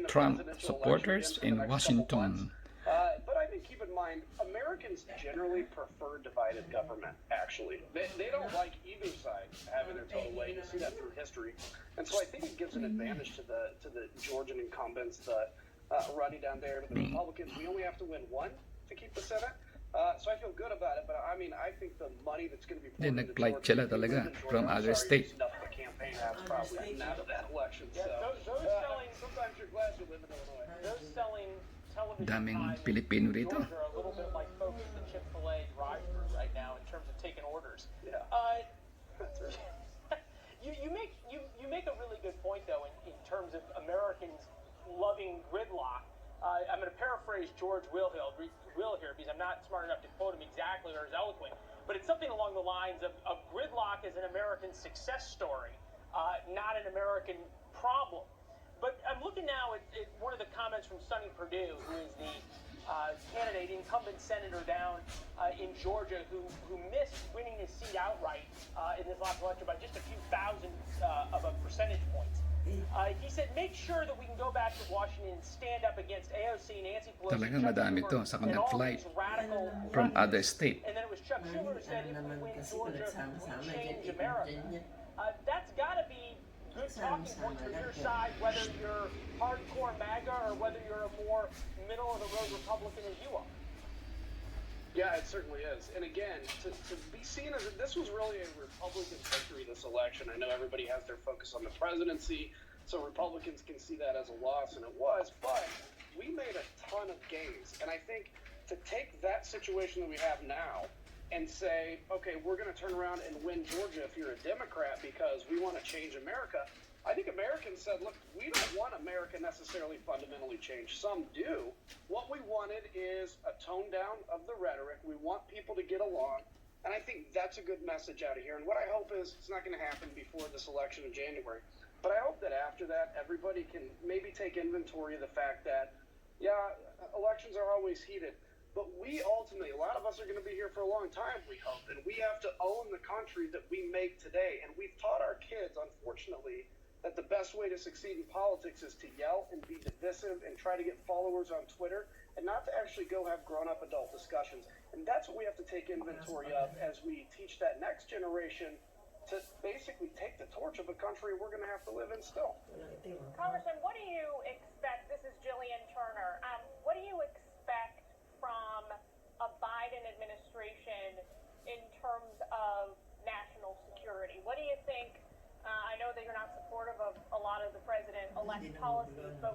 Trump supporters in Washington. But I think, keep in mind, Americans generally prefer divided government, actually. They don't like either side having their total way. You see that through history. And so I think it gives an advantage to the Georgian incumbents, the running down there to the Republicans. We only have to win one to keep the Senate. So I feel good about it. But I mean, I think the money that's going to be poured into Nag-flight sila talaga from other state. enough of a campaign has probably out of that election. So sometimes you're glad you live in Illinois. Those selling television Daming time in Pilipino rito. Georgia are a little bit like folks at the Chick-fil-A drive-thru right now in terms of taking orders. Yeah. That's right. You make a really good point though in terms of Americans loving gridlock. I'm going to paraphrase George Will here because I'm not smart enough to quote him exactly or as eloquent, but it's something along the lines of gridlock is an American success story, not an American problem. But I'm looking now at one of the comments from Sonny Perdue, who is the candidate, incumbent senator down in Georgia, who missed winning his seat outright in this last election by just a few thousand of a percentage points. He said, make sure that we can go back to Washington and stand up against AOC, Nancy Pelosi, Talagang madami to sa and all nag-flight these radical from leftists. other state. And then it was Chuck Schumer who said, if we win Georgia, we change America. That's got to be good talking points from your side, whether you're hardcore MAGA or whether you're a more middle-of-the-road Republican as you are. Yeah, it certainly is. And again, to be seen as this was really a Republican victory this election. I know everybody has their focus on the presidency, so Republicans can see that as a loss, and it was. But we made a ton of gains. And I think to take that situation that we have now and say, okay, we're going to turn around and win Georgia if you're a Democrat because we want to change America. I think Americans said, look, we don't want America necessarily fundamentally changed. Some do. What we wanted is a tone down of the rhetoric. We want people to get along. And I think that's a good message out of here. And what I hope is it's not going to happen before this election in January. But I hope that after that, everybody can maybe take inventory of the fact that, yeah, elections are always heated. But we ultimately, a lot of us are going to be here for a long time, we hope. And we have to own the country that we make today. And we've taught our kids, unfortunately, that the best way to succeed in politics is to yell and be divisive and try to get followers on Twitter and not to actually go have grown-up adult discussions. And that's what we have to take inventory of as we teach that next generation to basically take the torch of a country we're going to have to live in still. Congressman, what do you expect? This is Jillian Turner. What do you expect from a Biden administration in terms of national security? What do you think? I know that you're not supportive of a lot of the president-elect's policies, but